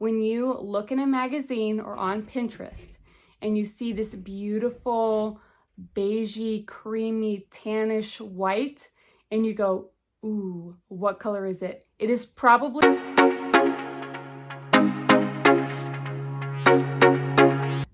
When you look in a magazine or on Pinterest and you see this beautiful beigey, creamy, tannish white, and you go, ooh, what color is it? It is probably...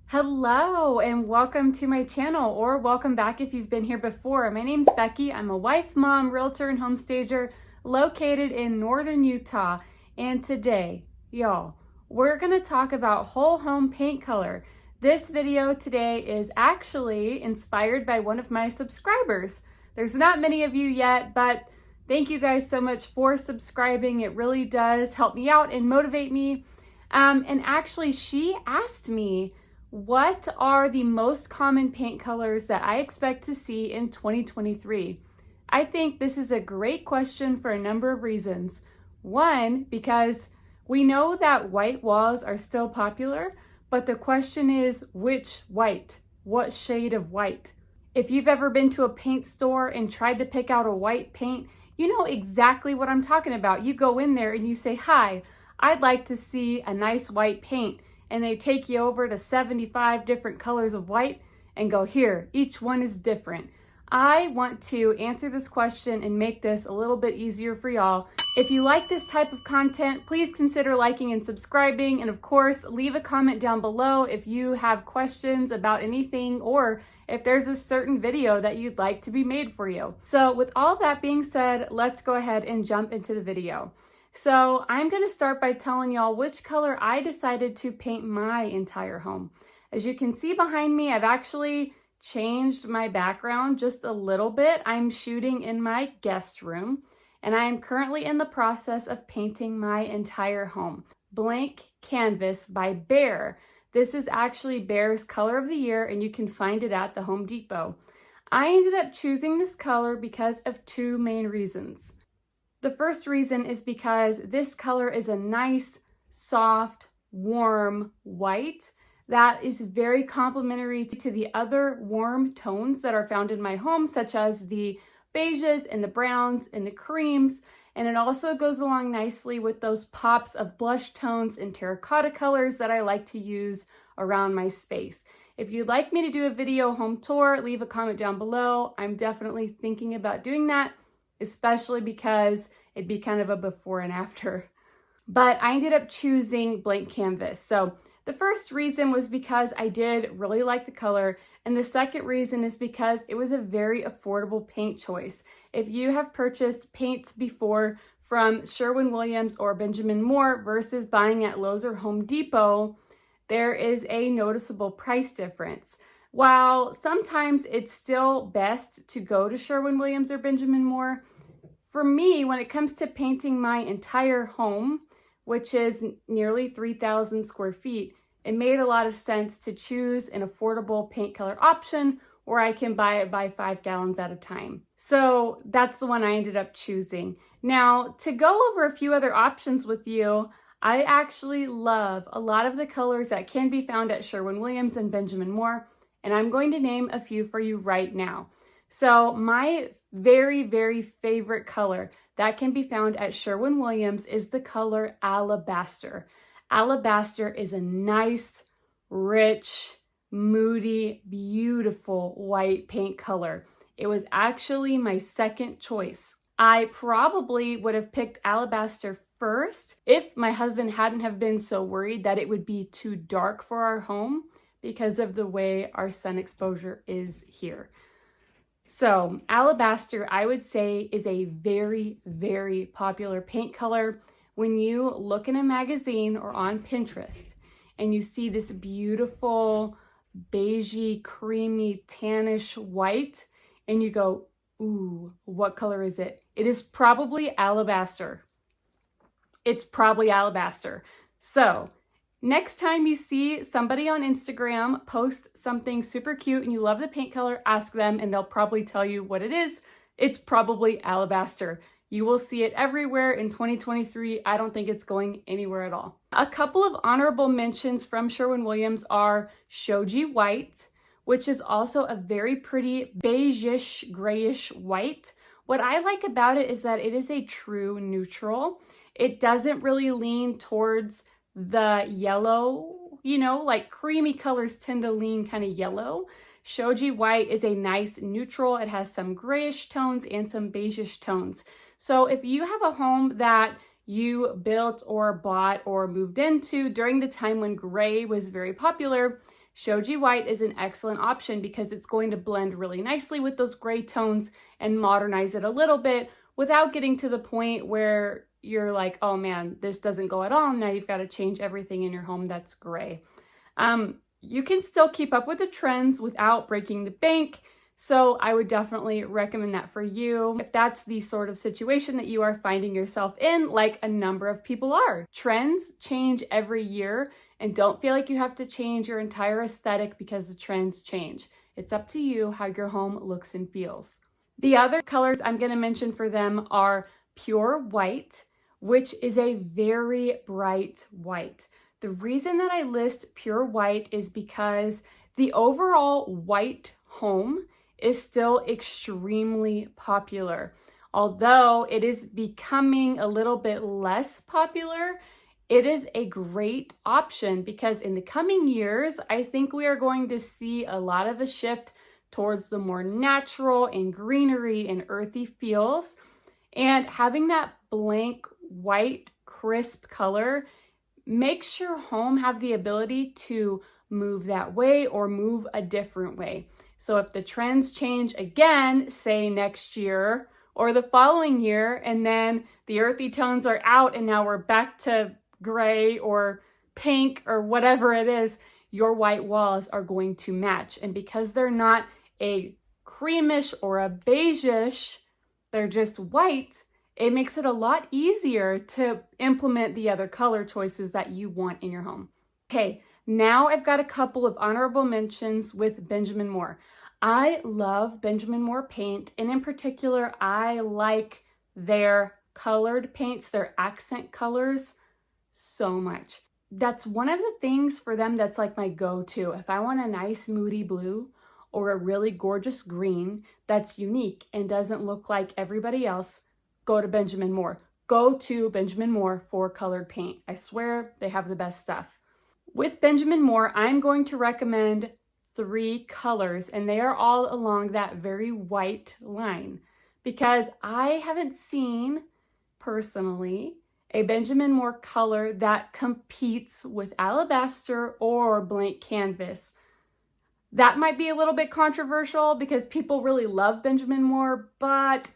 Hello and welcome to my channel, or welcome back if you've been here before. My name's Becky. I'm a wife, mom, realtor, and homestager located in northern Utah. And today, y'all, we're gonna talk about whole home paint color. This video today is actually inspired by one of my subscribers. There's not many of you yet, but thank you guys so much for subscribing. It really does help me out and motivate me. And actually, she asked me, what are the most common paint colors that I expect to see in 2023? I think this is a great question for a number of reasons. One, because we know that white walls are still popular, but the question is which white? What shade of white? If you've ever been to a paint store and tried to pick out a white paint, you know exactly what I'm talking about. You go in there and you say, "Hi, I'd like to see a nice white paint." And they take you over to 75 different colors of white and go, "Here, each one is different." I want to answer this question and make this a little bit easier for y'all. If you like this type of content, please consider liking and subscribing. And of course, leave a comment down below if you have questions about anything, or if there's a certain video that you'd like to be made for you. So with all that being said, let's go ahead and jump into the video. So I'm gonna start by telling y'all which color I decided to paint my entire home. As you can see behind me, I've actually changed my background just a little bit. I'm shooting in my guest room, and I am currently in the process of painting my entire home. Blank Canvas by Behr. This is actually Behr's color of the year, and you can find it at the Home Depot. I ended up choosing this color because of two main reasons. The first reason is because this color is a nice, soft, warm white that is very complementary to the other warm tones that are found in my home, such as the beiges and the browns and the creams. And it also goes along nicely with those pops of blush tones and terracotta colors that I like to use around my space. If you'd like me to do a video home tour, leave a comment down below. I'm definitely thinking about doing that, especially because it'd be kind of a before and after. But I ended up choosing Blank Canvas. So the first reason was because I did really like the color, and the second reason is because it was a very affordable paint choice. If you have purchased paints before from Sherwin-Williams or Benjamin Moore versus buying at Lowe's or Home Depot, there is a noticeable price difference. While sometimes it's still best to go to Sherwin-Williams or Benjamin Moore, for me, when it comes to painting my entire home, which is nearly 3,000 square feet, it made a lot of sense to choose an affordable paint color option where I can buy it by 5 gallons at a time. So that's the one I ended up choosing. Now, to go over a few other options with you, I actually love a lot of the colors that can be found at Sherwin-Williams and Benjamin Moore, and I'm going to name a few for you right now. So my very, very favorite color that can be found at Sherwin-Williams is the color Alabaster. Alabaster is a nice, rich, moody, beautiful white paint color. It was actually my second choice. I probably would have picked Alabaster first if my husband hadn't have been so worried that it would be too dark for our home because of the way our sun exposure is here. So Alabaster, I would say, is a very, very popular paint color. When you look in a magazine or on Pinterest and you see this beautiful beigey, creamy, tannish white, and you go, ooh, what color is it? It is probably Alabaster. It's probably Alabaster. So next time you see somebody on Instagram post something super cute and you love the paint color, ask them and they'll probably tell you what it is. It's probably Alabaster. You will see it everywhere in 2023. I don't think it's going anywhere at all. A couple of honorable mentions from Sherwin-Williams are Shoji White, which is also a very pretty beigeish, grayish white. What I like about it is that it is a true neutral. It doesn't really lean towards the yellow, you know, like creamy colors tend to lean kind of yellow. Shoji white is a nice neutral. It has some grayish tones and some beigeish tones. So if you have a home that you built or bought or moved into during the time when gray was very popular, Shoji white is an excellent option because it's going to blend really nicely with those gray tones and modernize it a little bit without getting to the point where you're like, oh man, this doesn't go at all. Now you've got to change everything in your home that's gray. You can still keep up with the trends without breaking the bank. So I would definitely recommend that for you if that's the sort of situation that you are finding yourself in, like a number of people are. Trends change every year, and don't feel like you have to change your entire aesthetic because the trends change. It's up to you how your home looks and feels. The other colors I'm going to mention for them are pure white, which is a very bright white. The reason that I list pure white is because the overall white home is still extremely popular. Although it is becoming a little bit less popular, it is a great option because in the coming years, I think we are going to see a lot of a shift towards the more natural and greenery and earthy feels. And having that blank white crisp color makes your home have the ability to move that way or move a different way. So if the trends change again, say next year or the following year, and then the earthy tones are out and now we're back to gray or pink or whatever it is, your white walls are going to match. And because they're not a creamish or a beigeish, they're just white, it makes it a lot easier to implement the other color choices that you want in your home. Okay, now I've got a couple of honorable mentions with Benjamin Moore. I love Benjamin Moore paint, and in particular, I like their colored paints, their accent colors, so much. That's one of the things for them that's like my go-to. If I want a nice moody blue or a really gorgeous green that's unique and doesn't look like everybody else, go to Benjamin Moore. Go to Benjamin Moore for colored paint. I swear they have the best stuff. With Benjamin Moore, I'm going to recommend 3 colors, and they are all along that very white line because I haven't seen personally a Benjamin Moore color that competes with alabaster or blank canvas. That might be a little bit controversial because people really love Benjamin Moore, but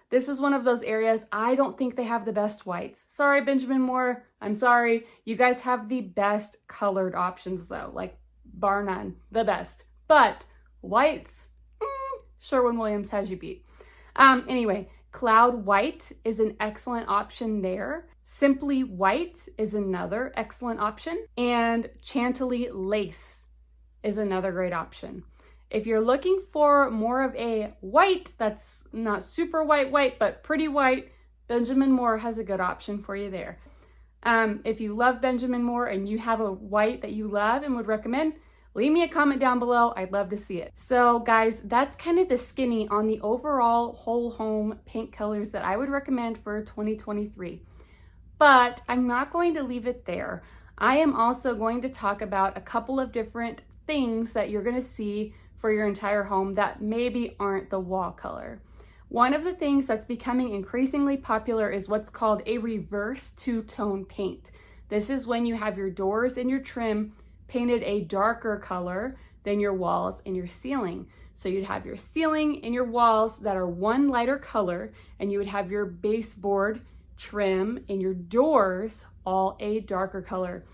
this is one of those areas I don't think they have the best whites. Sorry, Benjamin Moore. I'm sorry. You guys have the best colored options though, like bar none, the best. But whites, Sherwin-Williams has you beat. Anyway, Cloud White is an excellent option there. Simply White is another excellent option. And Chantilly Lace is another great option. If you're looking for more of a white that's not super white, but pretty white, Benjamin Moore has a good option for you there. If you love Benjamin Moore and you have a white that you love and would recommend, leave me a comment down below. I'd love to see it. So guys, that's kind of the skinny on the overall whole home paint colors that I would recommend for 2023. But I'm not going to leave it there. I am also going to talk about a couple of different things that you're going to see for your entire home that maybe aren't the wall color. One of the things that's becoming increasingly popular is what's called a reverse two-tone paint. This is when you have your doors and your trim painted a darker color than your walls and your ceiling. So you'd have your ceiling and your walls that are one lighter color, and you would have your baseboard, trim, and your doors all a darker color.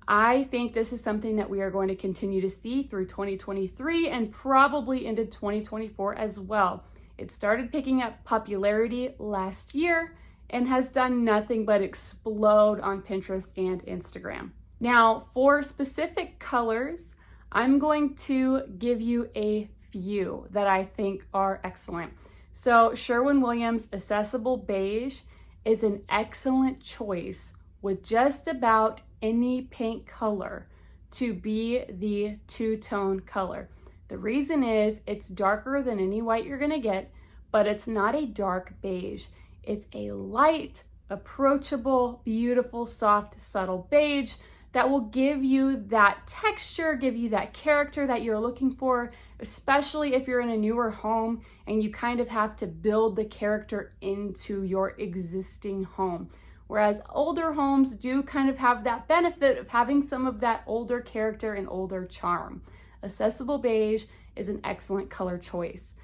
I think this is something that we are going to continue to see through 2023 and probably into 2024 as well. It started picking up popularity last year and has done nothing but explode on Pinterest and Instagram. Now, for specific colors, I'm going to give you a few that I think are excellent. So Sherwin-Williams Accessible Beige is an excellent choice with just about any paint color to be the two-tone color. The reason is it's darker than any white you're gonna get, but it's not a dark beige. It's a light, approachable, beautiful, soft, subtle beige that will give you that texture, give you that character that you're looking for, especially if you're in a newer home and you kind of have to build the character into your existing home. Whereas older homes do kind of have that benefit of having some of that older character and older charm. Accessible beige is an excellent color choice.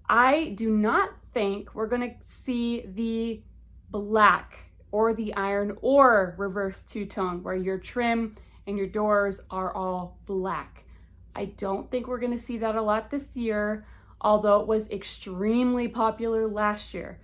I do not think we're gonna see the black or the iron or reverse two-tone where your trim and your doors are all black. I don't think we're gonna see that a lot this year, although it was extremely popular last year.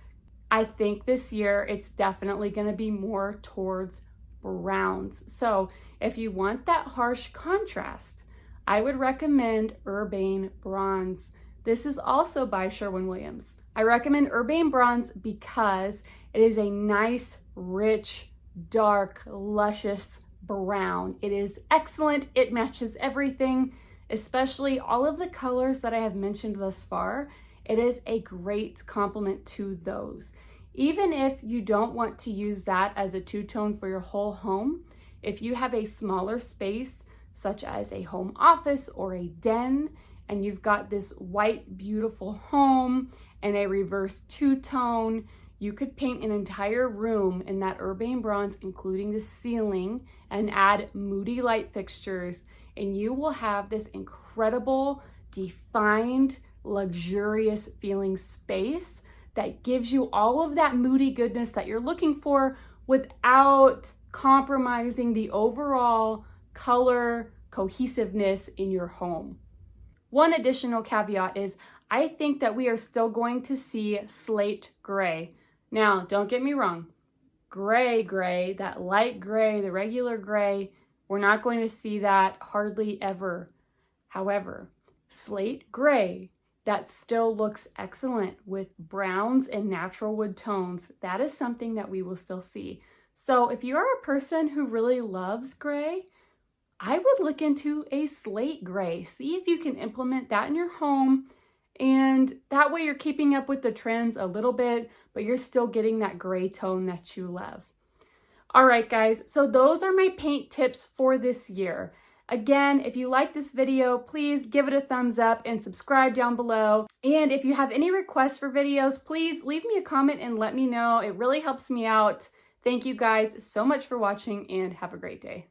I think this year it's definitely gonna be more towards browns. So if you want that harsh contrast, I would recommend Urbane Bronze. This is also by Sherwin-Williams. I recommend Urbane Bronze because it is a nice, rich, dark, luscious brown. It is excellent. It matches everything, especially all of the colors that I have mentioned thus far. It is a great complement to those. Even if you don't want to use that as a two-tone for your whole home, if you have a smaller space, such as a home office or a den, and you've got this white, beautiful home and a reverse two-tone, you could paint an entire room in that Urbane Bronze, including the ceiling, and add moody light fixtures, and you will have this incredible, defined, luxurious feeling space that gives you all of that moody goodness that you're looking for without compromising the overall color cohesiveness in your home. One additional caveat is I think that we are still going to see slate gray. Now, don't get me wrong, gray, that light gray, the regular gray, we're not going to see that hardly ever. However, slate gray, that still looks excellent with browns and natural wood tones. That is something that we will still see. So if you're a person who really loves gray, I would look into a slate gray. See if you can implement that in your home, and that way you're keeping up with the trends a little bit, but you're still getting that gray tone that you love. All right, guys, so those are my paint tips for this year. Again, if you like this video, please give it a thumbs up and subscribe down below. And if you have any requests for videos, please leave me a comment and let me know. It really helps me out. Thank you guys so much for watching and have a great day.